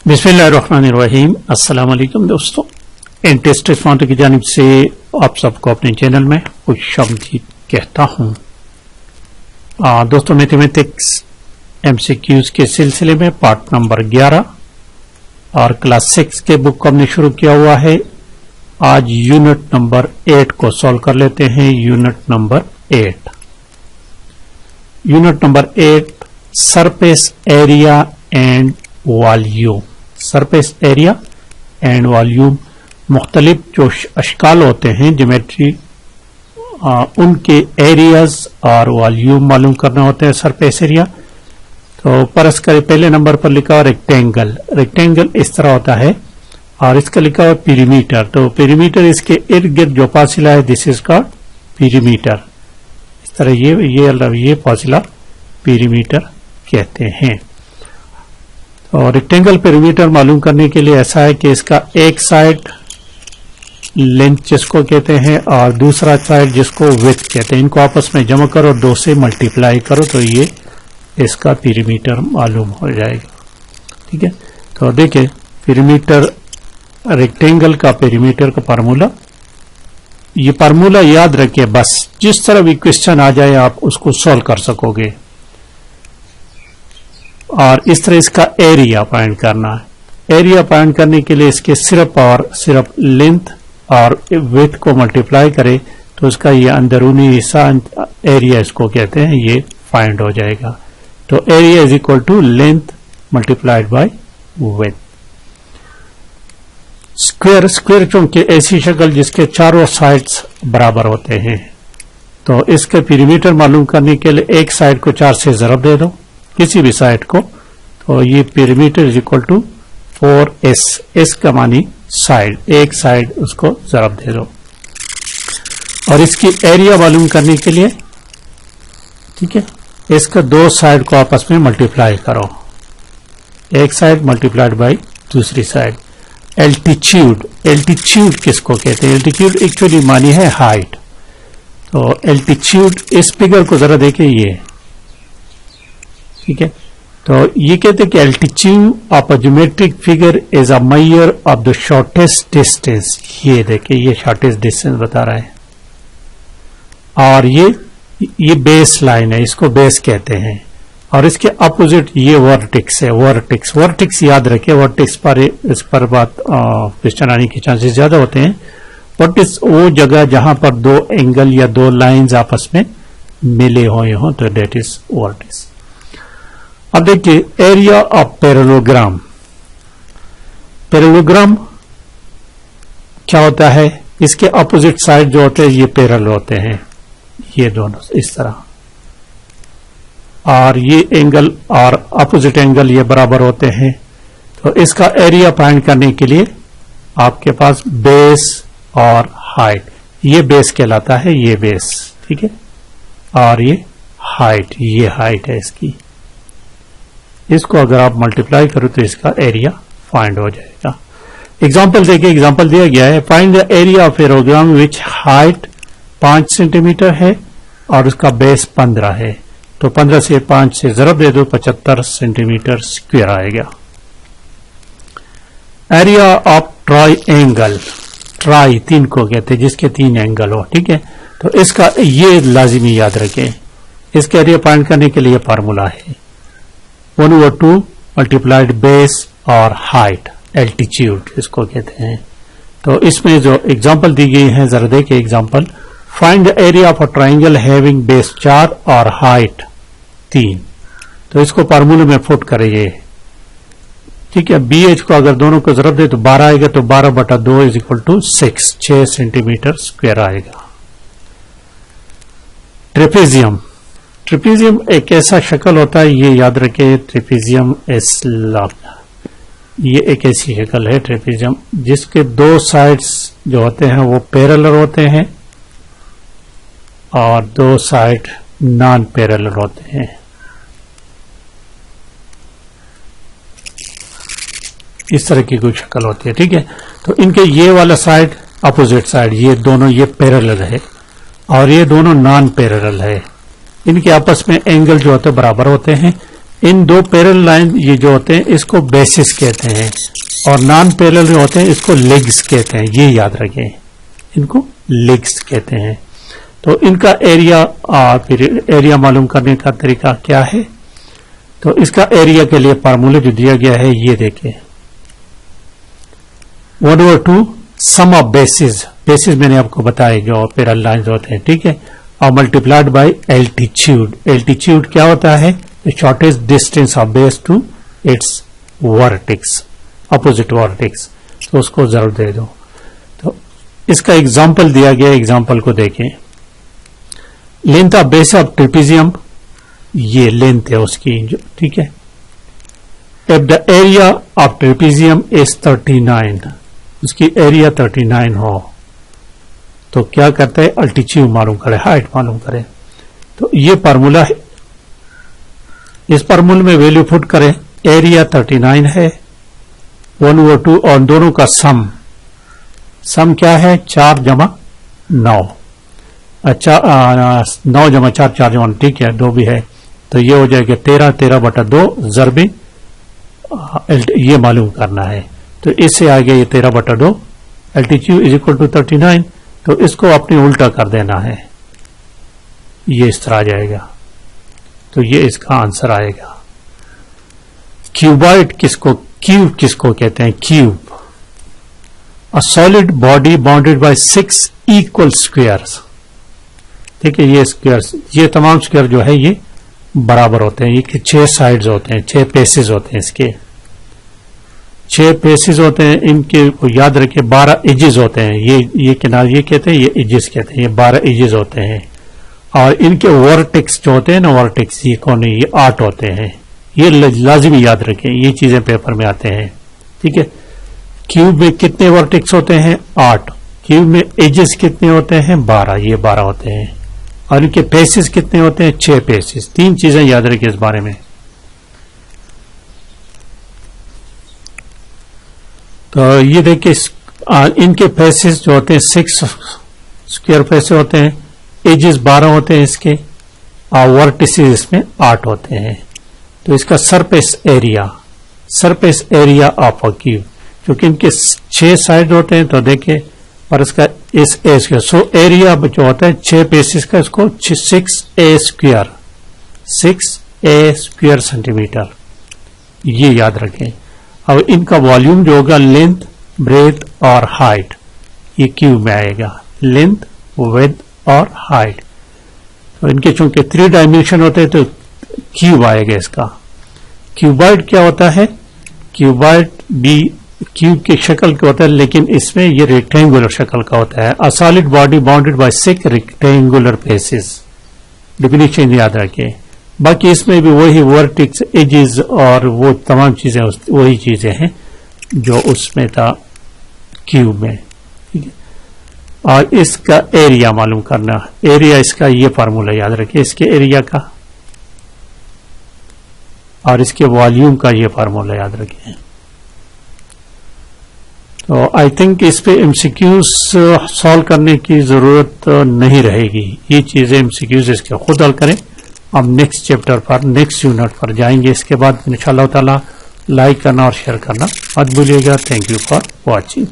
बिस्मिल्लाहिर्रहमानिर्रहीम। अस्सलाम वालेकुम दोस्तों, इंटरेस्ट फाउंड की जानिब से आप सबको अपने चैनल में खुशामदीद कहता हूँ। दोस्तों, मैथमेटिक्स एमसीक्यूज के सिलसिले में पार्ट नंबर 11 और क्लास 6 के बुक को हमने शुरू किया हुआ है। आज यूनिट नंबर 8 को सॉल्व कर लेते हैं। Unit number 8 surface area and volume. Surface area and volume मुख्तलिफ जो अशकाल होते हैं ज्योमेट्री, उनके एरियाज और वॉल्यूम मालूम करना होते हैं। सरफेस एरिया तो परस करें, पहले नंबर पर लिखा हुआ रेक्टेंगल। रेक्टेंगल इस तरह होता है और इसका लिखा हुआ पेरीमीटर। तो पेरीमीटर इसके इर्द गिर्द जो फासिला है, दिस इज कॉल्ड पेरीमीटर। इस तरह ये फासिला पेरीमीटर कहते हैं। और रेक्टेंगल पेरीमीटर मालूम करने के लिए ऐसा है कि इसका एक साइड लेंथ जिसको कहते हैं और दूसरा साइड जिसको विड्थ कहते हैं, इनको आपस में जमा करो, 2 से मल्टीप्लाई करो तो ये इसका पेरीमीटर मालूम हो जाएगा। ठीक है, तो देखिए पेरीमीटर, रेक्टेंगल का पेरीमीटर का फार्मूला, ये फार्मूला याद रखिए, बस जिस तरह भी क्वेश्चन आ जाए आप उसको सॉल्व कर सकोगे। और इस तरह इसका एरिया फाइंड करना है। एरिया फाइंड करने के लिए इसके सिर्फ लेंथ और विड्थ को मल्टीप्लाई करें तो इसका ये अंदरूनी हिस्सा एरिया इसको कहते हैं, ये फाइंड हो जाएगा। तो area is equal to length multiplied by width. Square चूंकि ऐसी शक्ल जिसके चारों साइड्स बराबर होते हैं, तो इसके पेरीमीटर मालूम करने के लिए एक साइड को 4 से ज़रब दे दो, किसी भी साइड को, तो ये perimeter is equal to 4s। S का मानी साइड, एक साइड उसको ज़रब दे दो। और इसकी एरिया मालूम करने के लिए, ठीक है, इसका 2 साइड को आपस में मल्टीप्लाई करो, एक साइड मल्टीप्लाइड बाय दूसरी साइड। एल्टीट्यूड किसको कहते हैं? एल्टीट्यूड एक्चुअली मानी है हाइट। तो एल्टीट्यूड, इस फिगर को जरा देखिए, ये ठीक है, तो ये कहते हैं कि altitude of a geometric figure is a measure of the shortest distance. ये देखिए, ये शॉर्टेस्ट डिस्टेंस बता रहा है। और ये बेस लाइन है, इसको बेस कहते हैं। और इसके अपोजिट ये वर्टेक्स है। वर्टेक्स याद रखिए, वर्टेक्स पर इस पर बात क्वेश्चन आने के चांसेस ज्यादा होते हैं। वर्टेक्स वो जगह जहां पर 2 एंगल या 2 लाइंस आपस में मिले हुए हों, तो दैट इज वर्टेक्स। अब देखिए एरिया ऑफ पैरेललोग्राम। पैरेललोग्राम क्या होता है? इसके अपोजिट साइड जो होते हैं ये पैरेलल होते हैं, ये दोनों इस तरह, और ये एंगल और अपोजिट एंगल ये बराबर होते हैं। तो इसका एरिया फाइंड करने के लिए आपके पास बेस और हाइट, ये बेस कहलाता है, ये बेस, ठीक है, और ये हाइट है इसकी। इसको अगर आप मल्टीप्लाई करो तो इसका एरिया फाइंड हो जाएगा। एग्जांपल देखिए, एग्जांपल दिया गया है, find the area of parallelogram which height 5 centimetre है और उसका बेस 15 है। तो 15 से 5 से ज़रब दे दो, 75 सेंटीमीटर स्क्वायर आएगा। एरिया ऑफ ट्राइएंगल, ट्राई 3 को कहते हैं जिसके 3 एंगल हो, ठीक है, तो इसका ये लाजिमी याद रखें। इसका एरिया फाइंड करने के लिए फार्मूला है 1/2 मल्टीप्लाइड बेस और हाइट, एल्टीट्यूड इसको कहते हैं। तो इसमें जो एग्जांपल दी गई है, जरा देखिए example. Find the area of a triangle having base 4 और हाइट 3। तो इसको फार्मूले में पुट करिए, ठीक है। BH को अगर दोनों को जरूरत दे तो 12 आएगा, तो 12/2 is equal to 6 centimetre square आएगा। ट्रेपेजियम एक ऐसा शक्ल होता है, ये याद रखे, ट्रेपेजियम ये एक ऐसी शक्ल है ट्रेपेजियम जिसके 2 साइड्स जो होते हैं वो पैरेलल होते हैं और 2 साइड नॉन पैरेलल होते हैं। इस तरह की कोई शक्ल होती है, ठीक है। तो इनके ये वाला साइड, अपोजिट साइड, ये दोनों ये पैरेलल है और ये दोनों नॉन पैरेलल है। इनके आपस में एंगल जो होते हैं बराबर होते हैं। इन दो पैरेलल लाइन ये जो होते हैं इसको बेसिस कहते हैं, और नॉन पैरेलल जो होते हैं इसको लेग्स कहते हैं। ये याद रखें, इनको लेग्स कहते हैं। तो इनका एरिया, फिर एरिया मालूम करने का तरीका क्या है, तो इसका एरिया के लिए फार्मूला जो दिया गया है ये देखिए, 1/2 सम ऑफ बेसिस, बेसिस मैंने आपको बताया जो पैरेलल लाइंस होते हैं, ठीक है, और मल्टीप्लाइड बाय एल्टीट्यूड। एल्टीट्यूड क्या होता है, the shortest distance of base to its vertex, opposite vertex, तो उसको जरूर दे दो। तो इसका एग्जांपल दिया गया, एग्जांपल को देखें। Length of base of trapezium, ये लेंथ है उसकी जो, ठीक है। If the area of trapezium is 39, उसकी एरिया 39 हो तो क्या करते हैं, अल्टीट्यूड मालूम करें, हाइट मालूम करें। तो ये फार्मूला है, इस फार्मूले में वैल्यू पुट करें, एरिया 39 है, 1/2 और दोनों का सम क्या है, 4 जमा 9, अच्छा 9 जमा 4, 4 जमा, ठीक है, 2 भी है, तो ये हो जाएगा 13, 13/2 ज़रबी ये मालूम करना है। तो इससे आगे ये 13/2 एल्टीट्यूड इज इक्वल टू 39, तो इसको अपने उल्टा कर देना है, ये इस तरह आ जाएगा। तो ये इसका आंसर आएगा। क्यूबॉइड क्यूब किसको कहते हैं, cube, a solid body bounded by 6 equal squares, ठीक है। ये स्क्वायर्स, ये तमाम स्क्वायर जो है ये बराबर होते हैं, ये 6 साइड्स होते हैं, 6 फेसेस होते हैं, इसके 6 फेसेस होते हैं। इनके को याद रखिए 12 एजेस होते हैं, ये किनारे ये कहते हैं, ये एजेस कहते हैं, ये 12 एजेस होते हैं। और इनके वर्टेक्स जो होते हैं ना, वर्टेक्स ये कोने, ये 8 होते हैं, ये लाजिमी याद रखें, ये चीजें पेपर में आते हैं, ठीक है। क्यूब में कितने वर्टेक्स होते हैं, 8। क्यूब में एजेस कितने होते हैं, 12, ये 12 होते हैं। और इनके फेसेस कितने होते हैं, 6 फेसेस। 3 चीजें याद रखिए इस बारे में। तो ये देखिए इनके फेसेस जो होते हैं 6 स्क्वायर फेस होते हैं, एजेस 12 होते हैं इसके, और वर्टिसेस इसमें 8 होते हैं। तो इसका surface area of a cube, क्योंकि इनके 6 साइड होते हैं, तो देखिए और इसका इस ए स्क्वायर, सो एरिया जो होता है 6 फेसेस का, इसको 6a स्क्वायर सेंटीमीटर, ये याद रखें। अब इनका वॉल्यूम जो होगा, लेंथ, ब्रेथ और हाइट, ये क्यूब में आएगा, लेंथ, विड्थ और हाइट। तो इनके चूंकि 3 डायमेंशन होते हैं तो क्यूब आएगा इसका। क्यूबॉइड क्या होता है, क्यूबॉइड भी क्यूब की शक्ल का होता है, लेकिन इसमें ये रेक्टेंगुलर शक्ल का होता है। A solid body bounded by 6 rectangular faces, definition याद रखें। बाकी इसमें भी वही वर्टेक्स, एजेस और वो तमाम चीजें वही चीजें हैं जो उसमें था क्यूब में, ठीक है। और इसका एरिया मालूम करना, एरिया इसका ये फार्मूला याद रखिए, इसके एरिया का, और इसके वॉल्यूम का ये फार्मूला याद रखिए। तो आई थिंक इस पे एमसीक्यूज सॉल्व करने की जरूरत नहीं रहेगी, ये चीजें एमसीक्यूज इसके खुद हल करें। हम नेक्स्ट चैप्टर पर, नेक्स्ट यूनिट पर जाएंगे। इसके बाद इंशाअल्लाह ताला लाइक करना और शेयर करना मत भूलिएगा। Thank you for watching.